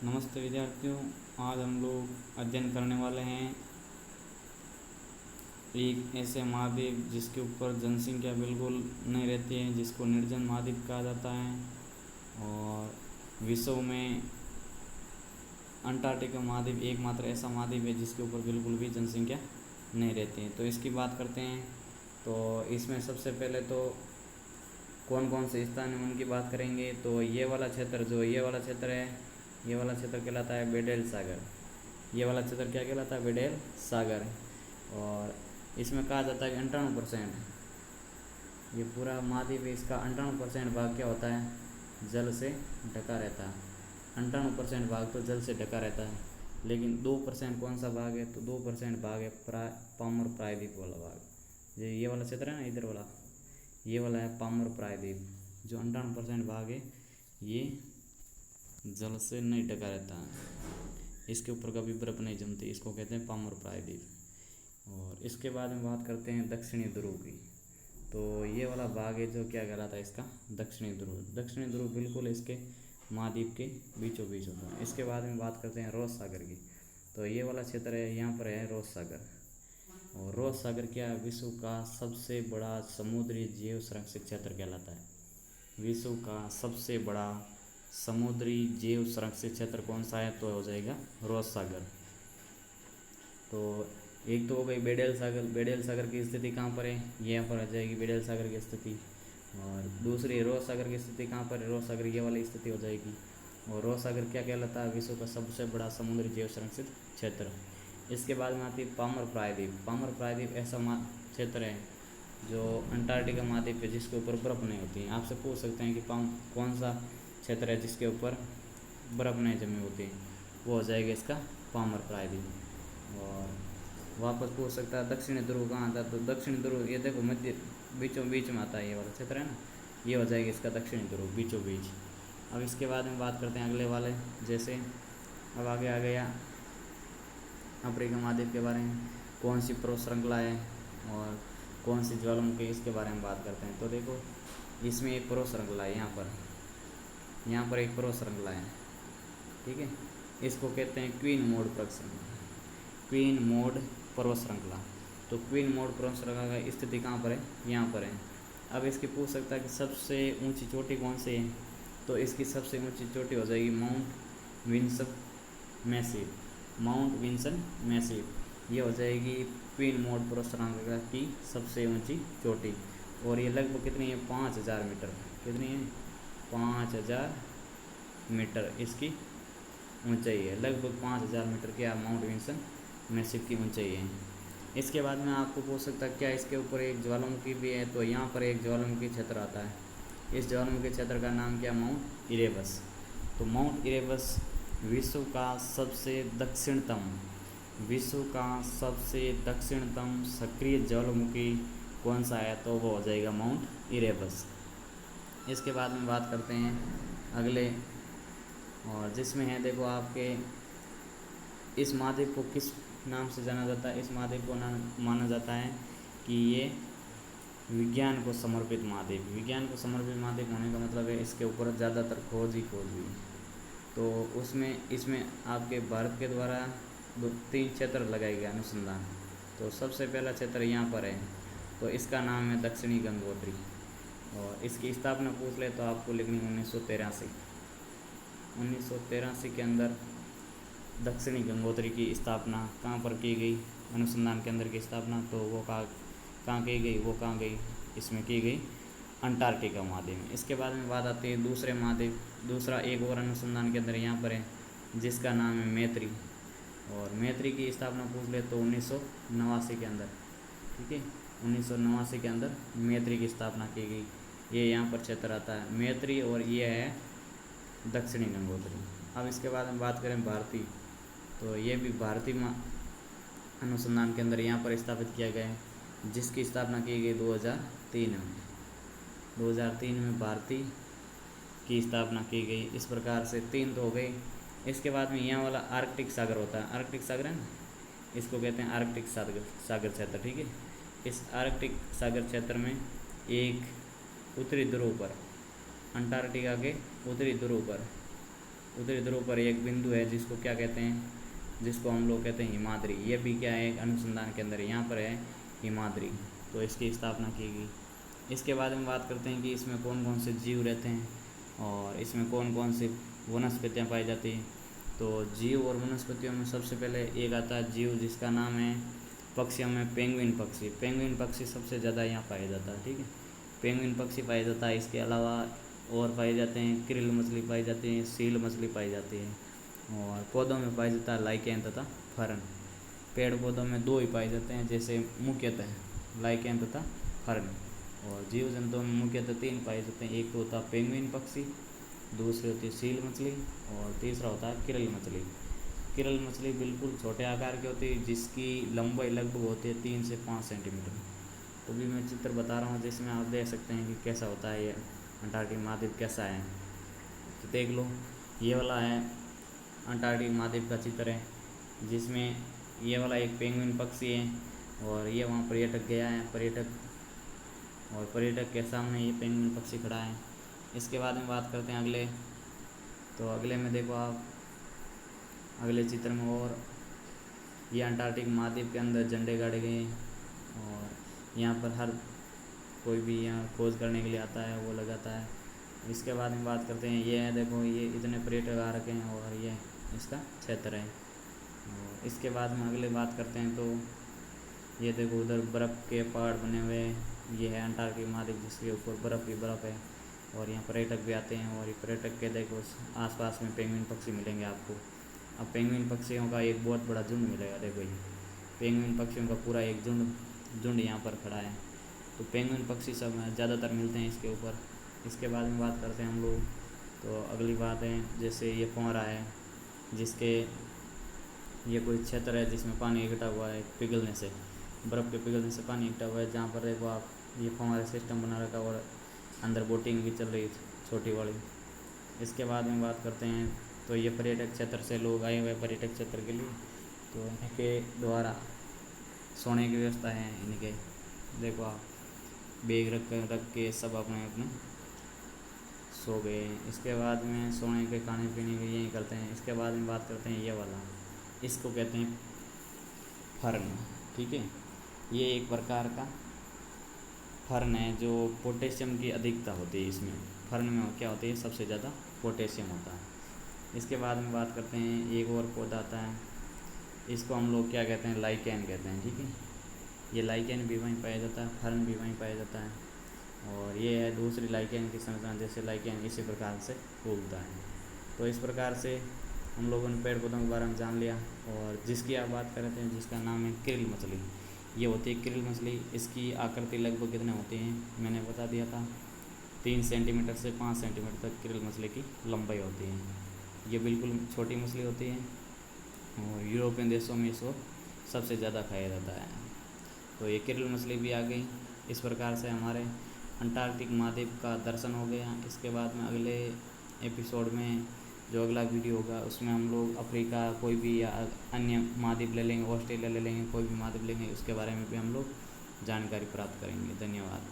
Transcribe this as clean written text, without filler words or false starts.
नमस्ते विद्यार्थियों। आज हम लोग अध्ययन करने वाले हैं एक ऐसे महाद्वीप जिसके ऊपर जनसंख्या बिल्कुल नहीं रहती है, जिसको निर्जन महाद्वीप कहा जाता है। और विश्व में अंटार्कटिका महाद्वीप एकमात्र ऐसा महाद्वीप है जिसके ऊपर बिल्कुल भी जनसंख्या नहीं रहती है। तो इसकी बात करते हैं। तो इसमें सबसे पहले तो कौन कौन से स्थान हैं उनकी बात करेंगे। तो ये वाला क्षेत्र है, ये वाला क्षेत्र कहलाता है बेडेल सागर। ये वाला क्षेत्र क्या कहलाता है? बेडेल सागर। और इसमें कहा जाता है कि 98% ये पूरा महाद्वीप है, इसका 98% भाग क्या होता है? जल से ढका रहता है। 98% भाग तो जल से ढका रहता है, लेकिन 2% कौन सा भाग है? तो 2% भाग है पामर प्रायद्वीप वाला भाग। ये वाला क्षेत्र है ना, इधर वाला, ये वाला है पामर प्रायद्वीप। जो 98% भाग है ये जल से नहीं ढका रहता है, इसके ऊपर कभी बर्फ नहीं जमती, इसको कहते हैं पामर प्रायद्वीप। और इसके बाद में बात करते हैं दक्षिणी ध्रुव की। तो ये वाला भाग है जो क्या कहलाता है? इसका दक्षिणी ध्रुव। दक्षिणी ध्रुव बिल्कुल इसके महाद्वीप के बीचों बीच होता है। इसके बाद में बात करते हैं रोज सागर की। तो ये वाला क्षेत्र है, यहाँ पर है रोज सागर। और रोज सागर क्या? विश्व का सबसे बड़ा समुद्री जीव संरक्षित क्षेत्र कहलाता है। विश्व का सबसे बड़ा समुद्री जीव संरक्षित क्षेत्र कौन सा है? तो हो जाएगा रोज सागर। तो एक तो हो गई बेडेल सागर। बेडेल सागर की स्थिति कहाँ पर है? यहाँ पर आ जाएगी बेडेल सागर की स्थिति। और दूसरी रोज सागर की स्थिति कहाँ पर है? रोज सागर ये वाली स्थिति हो जाएगी। और रोज सागर क्या कहलाता है? विश्व का सबसे बड़ा समुद्री जीव संरक्षित क्षेत्र। इसके बाद में आती है पामर प्रायद्वीप। पामर प्रायद्वीप ऐसा क्षेत्र है जो अंटार्कटिका महाद्वीप है जिसके ऊपर बर्फ़ नहीं होती है। आपसे पूछ सकते हैं कि कौन सा क्षेत्र है जिसके ऊपर बर्फ़ नहीं जमी होती है? वो हो जाएगा इसका पामर प्रायद्वीप। और वापस पूछ सकता है दक्षिणी ध्रुव कहाँ आता है? तो दक्षिणी ध्रुव ये देखो मध्य बीचों बीच में आता है, ये वाला क्षेत्र है ना, ये हो जाएगा इसका दक्षिणी ध्रुव बीचों बीच। अब इसके बाद में बात करते हैं अगले वाले, जैसे अब आगे आ गया अफ्रीका महाद्वीप के बारे में। कौन सी पर्वत श्रृंखला है और कौन सी ज्वालामुखी, इसके बारे में बात करते हैं। तो देखो इसमें एक पर्वत श्रृंखला है, यहाँ पर एक पर्वत श्रृंखला है, ठीक है। इसको कहते हैं क्वीन मोड पर्वत श्रृंखला, क्वीन मोड पर्वत श्रृंखला। तो क्वीन मोड पर्वत श्रृंखला की स्थिति कहाँ पर है? यहाँ पर है। अब इसके पूछ सकता है कि सबसे ऊंची चोटी कौन सी है? तो इसकी सबसे ऊंची चोटी हो जाएगी mount Vinson massive. Mount Vinson massive ये हो जाएगी क्वीन मोड पर्वत श्रृंखला की सबसे ऊंची चोटी। और ये लगभग कितनी है? 5000 मीटर। कितनी है? 5000 मीटर इसकी ऊंचाई है। लगभग 5000 मीटर की माउंट विन्सन मैसिव की ऊंचाई है। इसके बाद में आपको पूछ सकता है क्या इसके ऊपर एक ज्वालामुखी भी है? तो यहाँ पर एक ज्वालामुखी क्षेत्र आता है। इस ज्वालामुखी क्षेत्र का नाम क्या? Mount Erebus. तो माउंट इरेबस विश्व का सबसे दक्षिणतम सक्रिय ज्वालामुखी कौन सा है? तो वो हो जाएगा माउंट इरेबस। इसके बाद में बात करते हैं अगले, और जिसमें है देखो आपके इस महाद्वीप को किस नाम से जाना जाता है? इस महाद्वीप को माना जाता है कि ये विज्ञान को समर्पित महाद्वीप। विज्ञान को समर्पित महाद्वीप होने का मतलब है इसके ऊपर ज़्यादातर खोज हुई। तो इसमें आपके भारत के द्वारा 3 क्षेत्र लगाए गए अनुसंधान। तो सबसे पहला क्षेत्र यहाँ पर है, तो इसका नाम है दक्षिणी गंगोत्री। और इसकी स्थापना पूछ ले तो आपको लिखनी 1983 के अंदर दक्षिणी गंगोत्री की स्थापना कहाँ पर की गई? अनुसंधान केंद्र की स्थापना। तो वो कहाँ की गई? वो कहाँ गई? इसमें की गई अंटार्कटिका महाद्वीप में। इसके बाद में बात आती है दूसरे महाद्वीप, दूसरा एक और अनुसंधान केंद्र यहाँ पर है जिसका नाम है मैत्री। और मैत्री की स्थापना पूछ ले तो 1989 के अंदर, ठीक है, 1989 के अंदर मैत्री की स्थापना की गई। ये यहाँ पर क्षेत्र आता है मैत्री, और ये है दक्षिणी गंगोत्री। अब इसके बाद में बात करें भारतीय, तो ये भी भारतीय अनुसंधान केंद्र यहाँ पर स्थापित किया गया है जिसकी स्थापना की गई 2003 में। 2003 में भारतीय की स्थापना की गई। इस प्रकार से 3 तो हो गई। इसके बाद में यहाँ वाला आर्कटिक सागर होता है, आर्कटिक सागर है ना, इसको कहते हैं आर्कटिक सागर क्षेत्र, ठीक है। इस आर्कटिक सागर क्षेत्र में एक उत्तरी ध्रुव पर, अंटार्कटिका के उत्तरी ध्रुव पर उत्तरी ध्रुव पर एक बिंदु है जिसको क्या कहते हैं, जिसको हम लोग कहते हैं हिमाद्री। ये भी क्या है, एक अनुसंधान केंद्र यहाँ पर है हिमाद्री, तो इसकी स्थापना की गई। इसके बाद में बात करते हैं कि इसमें कौन कौन से जीव रहते हैं और इसमें कौन कौन सी वनस्पतियाँ पाई जाती हैं। तो जीव और वनस्पतियों में सबसे पहले एक आता है जीव जिसका नाम है, पक्षियों में पेंगुइन पक्षी। पेंगुइन पक्षी सबसे ज़्यादा यहाँ पाया जाता है, ठीक है, पेंगुइन पक्षी पाया जाता है। इसके अलावा और पाए जाते हैं क्रिल मछली पाई जाती है, सील मछली पाई जाती है। और पौधों में पाया जाता है लाइकेन तथा फर्न। पेड़ पौधों में दो ही पाए जाते हैं, जैसे मुख्यतः लाइकेन तथा फर्न। और जीव जंतुओं में मुख्यतः 3 पाए जाते हैं, एक तो होता है पेंगुइन पक्षी, दूसरी होती है सील मछली और तीसरा होता है किरल मछली। किरल मछली बिल्कुल छोटे आकार की होती है, जिसकी लंबाई लगभग होती है 3 से 5 सेंटीमीटर। तो भी मैं चित्र बता रहा हूँ जिसमें आप देख सकते हैं कि कैसा होता है ये अंटार्कटिक महाद्वीप कैसा है। तो देख लो, ये वाला है अंटार्कटिक महाद्वीप का चित्र है, जिसमें ये वाला एक पेंगुइन पक्षी है और ये वहाँ पर्यटक गया है, पर्यटक के सामने ये पेंगुइन पक्षी खड़ा है। इसके बाद में बात करते हैं अगले। तो अगले में देखो आप, अगले चित्र में, और ये अंटार्कटिक महाद्वीप के अंदर झंडे गाड़े गए हैं और यहाँ पर हर कोई भी यहाँ खोज करने के लिए आता है वो लगाता है। इसके बाद में बात करते हैं, ये है देखो, ये इतने पर्यटक आ रखे हैं और ये इसका क्षेत्र है। और इसके बाद में अगले बात करते हैं, तो ये देखो उधर बर्फ़ के पहाड़ बने हुए हैं, ये है अंटार्कटिक महाद्वीप जिसके ऊपर बर्फ़ ही बर्फ़ है। और यहाँ पर्यटक भी आते हैं और ये पर्यटक के देखो आसपास में पेंगुइन पक्षी मिलेंगे आपको। अब पेंगुइन पक्षियों का एक बहुत बड़ा झुंड मिलेगा, देखो ये पेंगुइन पक्षियों का पूरा एक झुंड यहाँ पर खड़ा है। तो पेंगुइन पक्षी सब ज़्यादातर मिलते हैं इसके ऊपर। इसके बाद में बात करते हैं हम लोग, तो अगली बात है, जैसे ये फौरा है, जिसके ये कोई क्षेत्र है जिसमें पानी इकट्ठा हुआ है पिघलने से, बर्फ़ के पिघलने से पानी इकट्ठा हुआ है, जहाँ पर देखो आप ये फौरा सिस्टम बना रखा और अंदर बोटिंग भी चल रही है छोटी वाली। इसके बाद में बात करते हैं, तो ये पर्यटक क्षेत्र से लोग आए हुए पर्यटक क्षेत्र के लिए, तो इनके द्वारा सोने की व्यवस्था है इनके, देखो आप बैग रख के सब अपने अपने सो गए। इसके बाद में सोने के खाने पीने के यही करते हैं। इसके बाद में बात करते हैं ये वाला, इसको कहते हैं फर्न, ठीक है। ये एक प्रकार का फर्न है जो पोटेशियम की अधिकता होती है इसमें। फर्न में क्या होती है, सबसे ज़्यादा पोटेशियम होता है। इसके बाद में बात करते हैं, एक और पौधा आता है, इसको हम लोग क्या कहते हैं, लाइकेन कहते हैं, ठीक है। ये लाइकेन भी वहीं पाया जाता है, फर्न भी वहीं पाया जाता है। और ये है दूसरी लाइकेन की संरचना, जैसे लाइकेन इसी प्रकार से उगता है। तो इस प्रकार से हम लोगों ने पेड़ पौधों के बारे में जान लिया। और जिसकी आप बात कर रहे थे, जिसका नाम है क्रिल मछली, ये होती है क्रिल मछली। इसकी आकृति लगभग कितने होती हैं, मैंने बता दिया था, 3 सेंटीमीटर से 5 सेंटीमीटर तक क्रिल मछली की लंबाई होती है। ये बिल्कुल छोटी मछली होती है और यूरोपियन देशों में इसको सबसे ज़्यादा खाया जाता है। तो ये क्रिल मछली भी आ गई। इस प्रकार से हमारे अंटार्कटिक महाद्वीप का दर्शन हो गया। इसके बाद में अगले एपिसोड में जो अगला वीडियो होगा उसमें हम लोग अफ्रीका कोई भी या अन्य महाद्वीप ले लेंगे, ऑस्ट्रेलिया ले लेंगे, कोई भी महाद्वीप लेंगे, उसके बारे में भी हम लोग जानकारी प्राप्त करेंगे। धन्यवाद।